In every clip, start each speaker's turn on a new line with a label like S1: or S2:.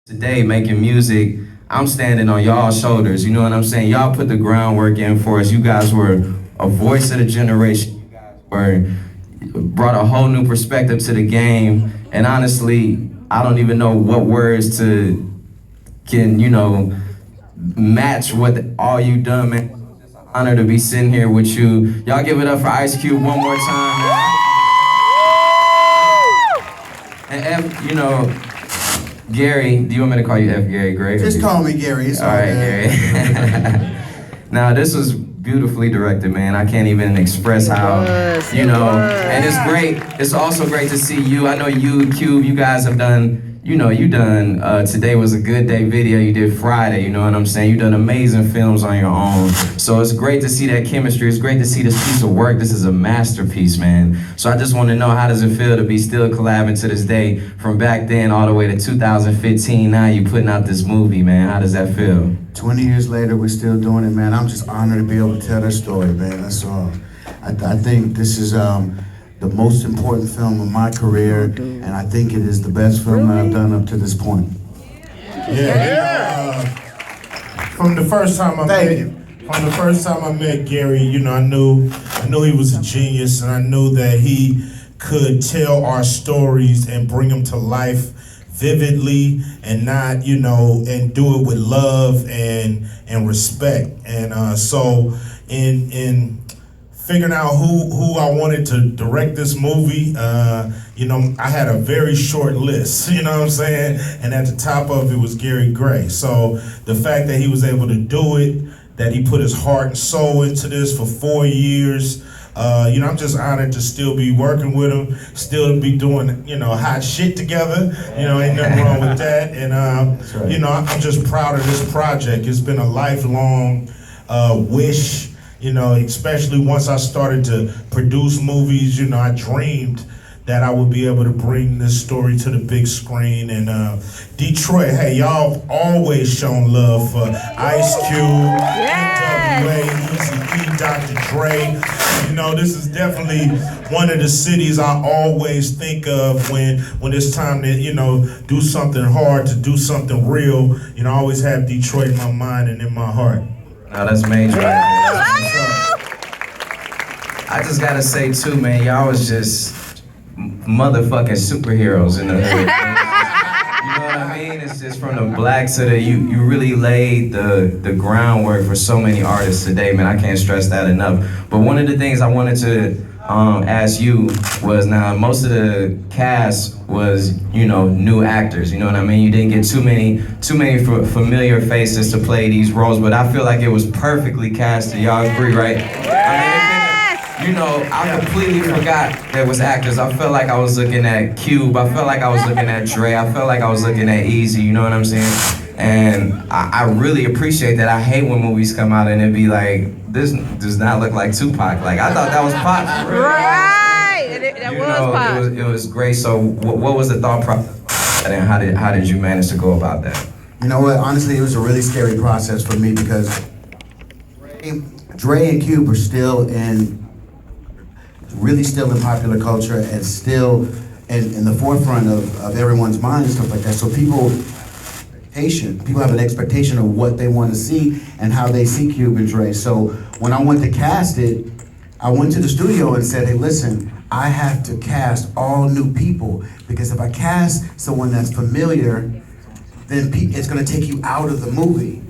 S1: Today, making music, I'm standing on y'all's shoulders. You know what I'm saying? Y'all put the groundwork in for us. You guys were a voice of the generation. You guys brought a whole new perspective to the game. And honestly, I don't even know what words can match what all you done, man. It's an honor to be sitting here with you. Y'all give it up for Ice Cube one more time. And Gary, do you want me to call you F. Gary Gray?
S2: Just call me Gary. It's all
S1: right,
S2: good.
S1: Gary. Now, this was beautifully directed, man. I can't even express how, and it's great. It's also great to see you. I know you, Cube, you guys have done, Today Was a Good Day video. You did Friday, you know what I'm saying? You done amazing films on your own. So it's great to see that chemistry. It's great to see this piece of work. This is a masterpiece, man. So I just want to know, how does it feel to be still collabing to this day, from back then all the way to 2015, now you putting out this movie, man? How does that feel?
S2: 20 years later, we're still doing it, man. I'm just honored to be able to tell their story, man. That's all. I think this is the most important film of my career, and I think it is the best film that I've done up to this point.
S3: Yeah. From the first time I met Gary, I knew he was a genius, and I knew that he could tell our stories and bring them to life vividly, and not, and do it with love and respect. And so in figuring out who I wanted to direct this movie, I had a very short list, you know what I'm saying? And at the top of it was Gary Gray. So the fact that he was able to do it, that he put his heart and soul into this for 4 years, I'm just honored to still be working with him, still be doing, hot shit together. Ain't nothing wrong with that. And,
S2: right.
S3: I'm just proud of this project. It's been a lifelong wish. Especially once I started to produce movies, I dreamed that I would be able to bring this story to the big screen. And Detroit, hey, y'all always shown love for Ice Cube, NWA, Easy E, Dr. Dre. This is definitely one of the cities I always think of when it's time to, do something hard, to do something real. I always have Detroit in my mind and in my heart.
S1: No, that's major. I just gotta say too, man, y'all was just motherfucking superheroes in the hood. You know what I mean? It's just from the black to the, you really laid the groundwork for so many artists today, man. I can't stress that enough. But one of the things I wanted to ask you was, now most of the cast was, new actors, you know what I mean? You didn't get too many familiar faces to play these roles, but I feel like it was perfectly casted. Y'all agree, right? I completely forgot there was actors. I felt like I was looking at Cube. I felt like I was looking at Dre. I felt like I was looking at Easy, you know what I'm saying? And I really appreciate that. I hate when movies come out and it be like, this does not look like Tupac. Like, I thought that was Pac.
S4: Right! That was Pac.
S1: It was great. So what was the thought process, and how did you manage to go about that?
S2: You know what? Honestly, it was a really scary process for me, because Dre and Cube are still in popular culture and still in the forefront of everyone's mind and stuff like that. So people have an expectation of what they want to see and how they see Cube and Dre. So when I went to cast it, I went to the studio and said, hey, listen, I have to cast all new people, because if I cast someone that's familiar, then it's going to take you out of the movie.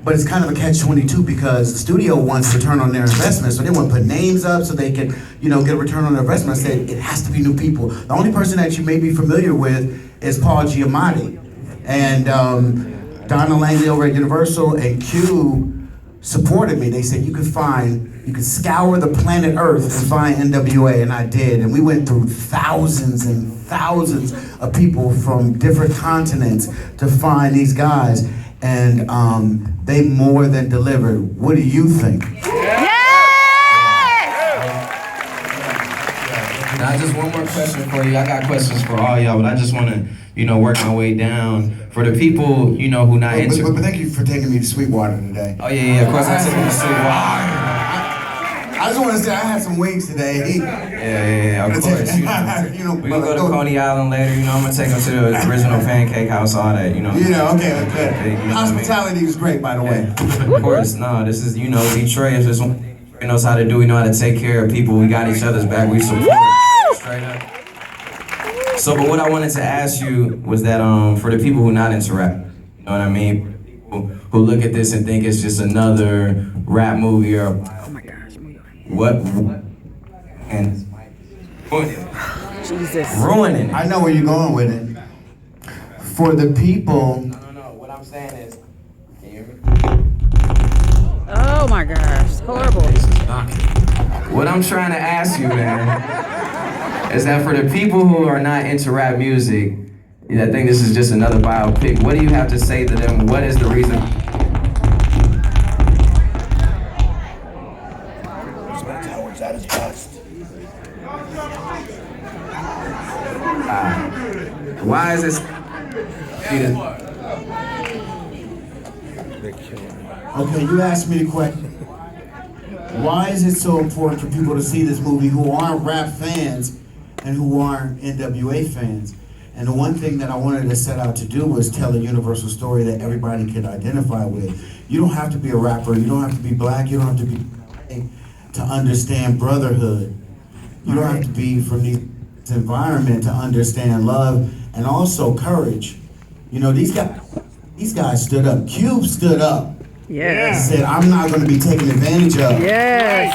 S2: But it's kind of a catch-22, because the studio wants return on their investment, so they want to put names up so they can, get a return on their investment. I said, it has to be new people. The only person that you may be familiar with is Paul Giamatti. And Donna Langley over at Universal and Cube supported me. They said, you could scour the planet Earth and find NWA, and I did. And we went through thousands and thousands of people from different continents to find these guys. And they more than delivered. What do you think?
S1: Now, just one more question for you. I got questions for all y'all, but I just want to, work my way down. For the people, who not
S2: But thank you for taking me to Sweetwater today.
S1: Oh, yeah, of course I took you to Sweetwater.
S2: I just want to say I had some wings today.
S1: Yeah, of course.
S2: You know,
S1: We can go to Coney Island later, you know, I'm gonna take them to the original Pancake House, all that, you know.
S2: Yeah, okay.
S1: You know
S2: Hospitality is great, by the way.
S1: Of course, no, this is, you know, Detroit is just one thing Detroit knows how to do. We know how to take care of people. We got each other's back. We support straight up. So, but what I wanted to ask you was that for the people who not into rap, you know what I mean? People who look at this and think it's just another rap movie or what and
S4: Jesus.
S1: ruining it.
S2: I know where you're going with it. For the people.
S1: No. What I'm saying is, can you hear me?
S4: Oh my gosh. Horrible.
S1: What I'm trying to ask you, man, is that for the people who are not into rap music, I think this is just another biopic. What do you have to say to them? What is the reason? Why is this?
S2: Okay, you asked me the question. Why is it so important for people to see this movie who aren't rap fans and who aren't NWA fans? And the one thing that I wanted to set out to do was tell a universal story that everybody could identify with. You don't have to be a rapper, you don't have to be black, you don't have to be white to understand brotherhood. You don't have to be from this environment to understand love and also courage. You know, these guys stood up. Cube stood up.
S4: Yes.
S2: Said, I'm not going to be taken advantage of.
S4: Yes.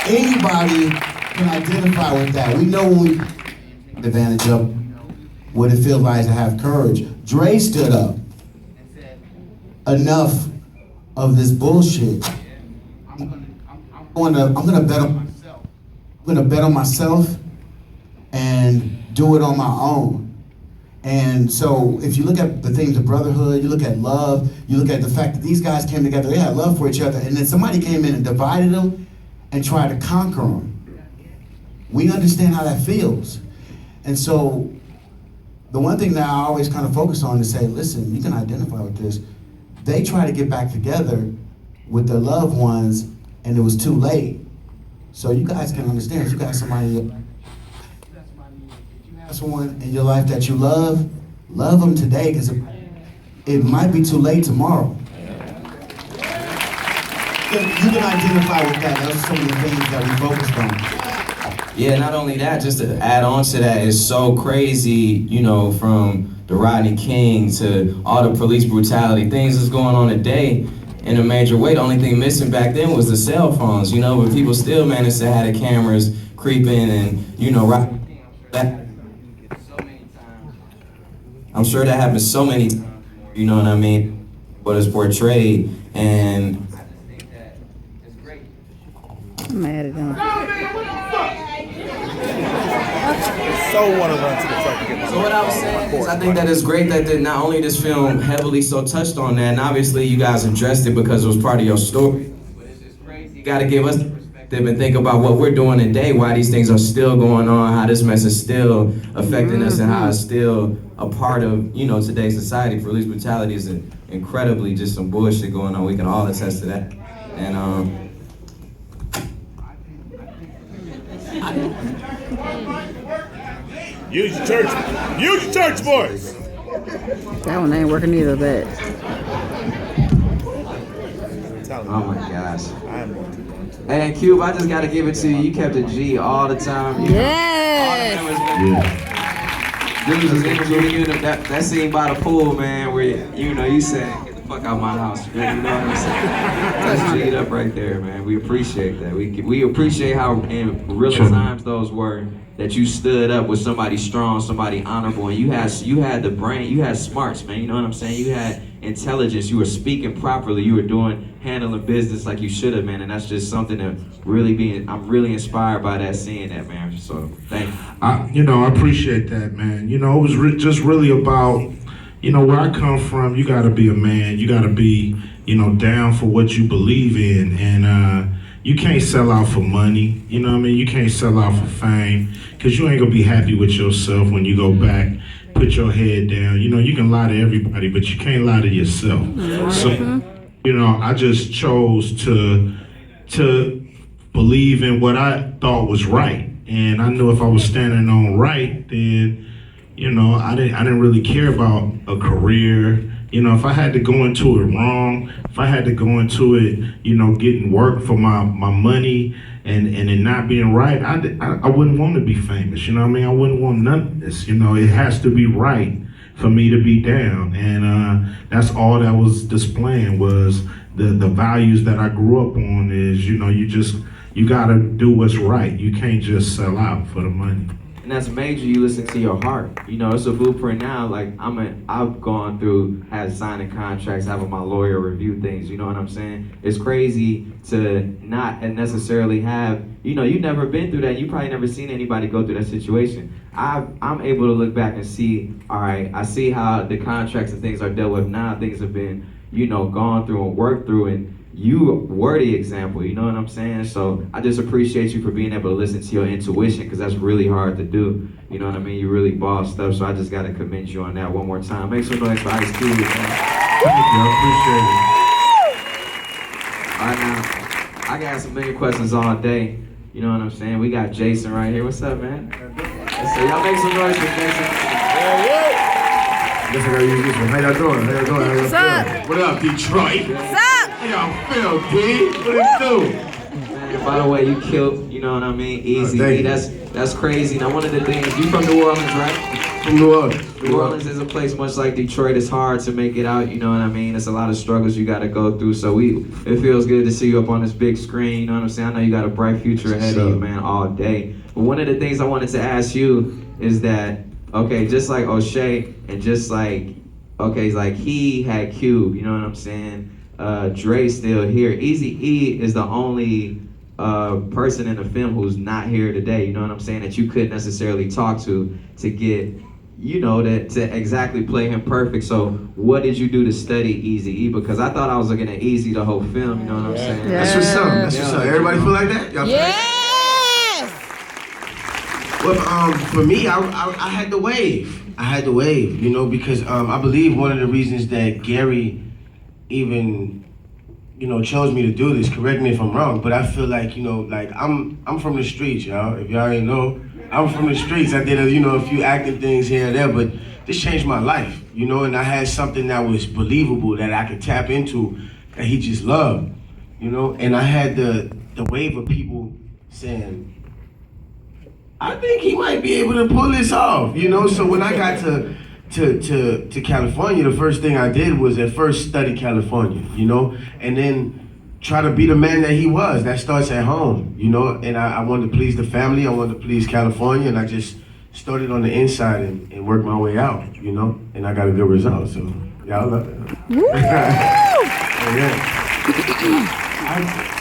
S2: Anybody can identify with that. We know when we advantage of what it feels like to have courage. Dre stood up. Enough of this bullshit. I'm gonna bet on myself. I'm gonna bet on myself and do it on my own. And so if you look at the themes of brotherhood, you look at love, you look at the fact that these guys came together, they had love for each other, and then somebody came in and divided them and tried to conquer them. We understand how that feels. And so the one thing that I always kind of focus on is say, listen, you can identify with this. They try to get back together with their loved ones, and it was too late. So you guys can understand, if you got somebody, someone in your life that you love them today, because it might be too late tomorrow. You can identify with that. Those are some of the things that we focused on.
S1: Yeah, not only that, just to add on to that, it's so crazy, you know, from the Rodney King to all the police brutality, things that's going on today in a major way. The only thing missing back then was the cell phones, you know, but people still managed to have the cameras creeping and, you know, I'm sure that happens so many times, you know what I mean, what is portrayed, and I think that it's great.
S4: I'm mad at them.
S5: So want to run to the truck and get my.
S1: So what I was saying is, I think that it's great that not only this film heavily so touched on that, and obviously you guys addressed it because it was part of your story, but it's just crazy. You got to give us the perspective and think about what we're doing today, why these things are still going on, how this mess is still affecting us, and how it's still a part of, you know, today's society. Police brutality is incredibly just some bullshit going on. We can all attest to that. And
S5: Use your church voice.
S4: That one ain't working either, but.
S1: oh my gosh.
S5: I am going to.
S1: Hey, Cube, I just gotta give it to you. You kept a G all the time.
S4: Yes.
S1: Dude was interviewing you that scene by the pool, man, where you said, get the fuck out my house, man. You know what I'm saying? That's G'd up right there, man. We appreciate that. We appreciate how in real times those were, that you stood up with somebody strong, somebody honorable, and you had the brain, you had smarts, man. You know what I'm saying? You had intelligence. You were speaking properly. You were handling business like you should have, man. And that's just something that I'm really inspired by that, seeing that, man. So thank you.
S3: I appreciate that, man. You know, it was just really about, you know, where I come from. You got to be a man. You got to be, you know, down for what you believe in, and you can't sell out for money. You know what I mean? You can't sell out for fame, because you ain't gonna be happy with yourself when you go back. Put your head down. You know, you can lie to everybody, but you can't lie to yourself. So, you know, I just chose to believe in what I thought was right. And I knew if I was standing on right, then, you know, I didn't really care about a career. You know, if I had to go into it wrong, if I had to go into it, you know, getting work for my money and it not being right, I wouldn't want to be famous. You know what I mean? I wouldn't want none of this. You know, it has to be right for me to be down. And that's all that was displaying was the values that I grew up on is, you know, you gotta do what's right. You can't just sell out for the money.
S1: And that's major. You listen to your heart. You know, it's a blueprint now. Like I've gone through, had signing contracts, having my lawyer review things. You know what I'm saying? It's crazy to not necessarily have. You know, you've never been through that. You probably never seen anybody go through that situation. I'm able to look back and see. All right, I see how the contracts and things are dealt with now. Things have been, you know, gone through and worked through, and you were the example, you know what I'm saying? So I just appreciate you for being able to listen to your intuition, because that's really hard to do. You know what I mean? You really bossed up, so I just got to commend you on that one more time. Make some noise for Ice Cube, man.
S3: Thank you, I appreciate it.
S1: All right, now, I got some million questions all day. You know what I'm saying? We got Jason right here. What's up, man? So y'all make some noise for Jason.
S6: Guess I gotta use this one. How y'all doing? How y'all doing? How y'all
S4: What's up?
S6: feeling? What up, Detroit?
S4: What's up?
S6: How y'all feel, D? What it do?
S1: Man, by the way, you killed, you know what I mean? Easy.
S6: thank you.
S1: That's crazy. Now, one of the things, you from New Orleans, right?
S6: From New Orleans.
S1: New Orleans is a place much like Detroit. It's hard to make it out, you know what I mean? It's a lot of struggles you gotta go through. So it feels good to see you up on this big screen, you know what I'm saying? I know you got a bright future ahead of you, man, all day. But one of the things I wanted to ask you is that, okay, just like O'Shea and just like, okay, like he had Cube, you know what I'm saying? Dre's still here. Eazy-E is the only person in the film who's not here today, you know what I'm saying, that you couldn't necessarily talk to get, you know, to exactly play him perfect. So what did you do to study Eazy-E? Because I thought I was looking at Eazy the whole film, you know what I'm saying?
S4: Yeah.
S6: That's what's up. That's what's up. Everybody feel like that? Y'all feel like that?
S4: Yes!
S6: Well, for me, I had to wave. I had to wave, you know, because I believe one of the reasons that Gary even, you know, chose me to do this, correct me if I'm wrong, but I feel like, you know, like I'm from the streets, y'all. If y'all ain't know, I'm from the streets. I did, a few acting things here and there, but this changed my life, you know, and I had something that was believable that I could tap into that he just loved, you know, and I had the wave of people saying, I think he might be able to pull this off, you know. So when I got to California, the first thing I did was at first study California, you know, and then try to be the man that he was. That starts at home, you know. And I wanted to please the family, I wanted to please California, and I just started on the inside and worked my way out, you know. And I got a good result. So y'all love it. Yeah.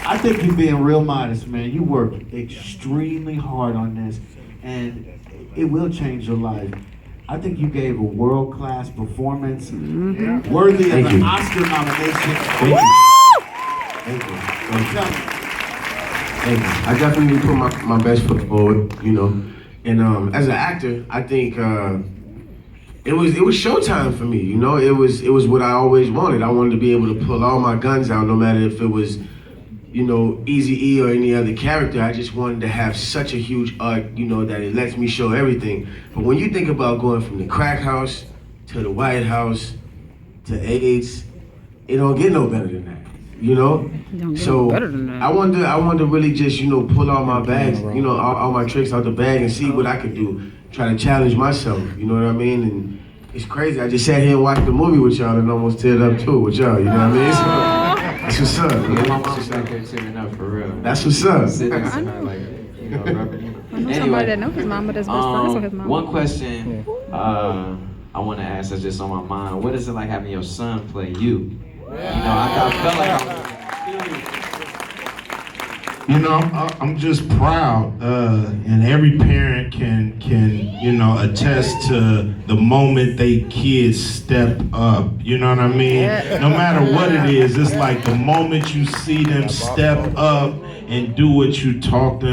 S2: I think you're being real modest, man. You work extremely hard on this, and it will change your life. I think you gave a world-class performance, worthy of an Oscar nomination.
S6: Thank you. I definitely put my best foot forward, you know. And as an actor, I think it was showtime for me, you know. It was what I always wanted. I wanted to be able to pull all my guns out, no matter if it was, you know, Eazy-E or any other character. I just wanted to have such a huge arc, you know, that it lets me show everything. But when you think about going from the crack house to the White House to AIDS, it don't get no better than that, you know. So
S4: better than that.
S6: I wanted to really just, you know, pull all my bags, you know, all my tricks out the bag and see what I could do. Try to challenge myself, you know what I mean? And it's crazy. I just sat here and watched the movie with y'all and almost teared up too with y'all, you know what I mean? So, that's what's up.
S1: Yeah, my mom's back there tearing up for real.
S6: That's what's up.
S1: Sitting next to her, like, you know, rubbing you.
S4: I know somebody that knows his mama that's best friends with his mama.
S1: One question I want to ask that's just on my mind. What is it like having your son play you? You know, I felt like I was.
S3: You know, I'm just proud, and every parent can you know, attest to the moment they kids step up. You know what I mean? No matter what it is, it's like the moment you see them step up and do what you taught them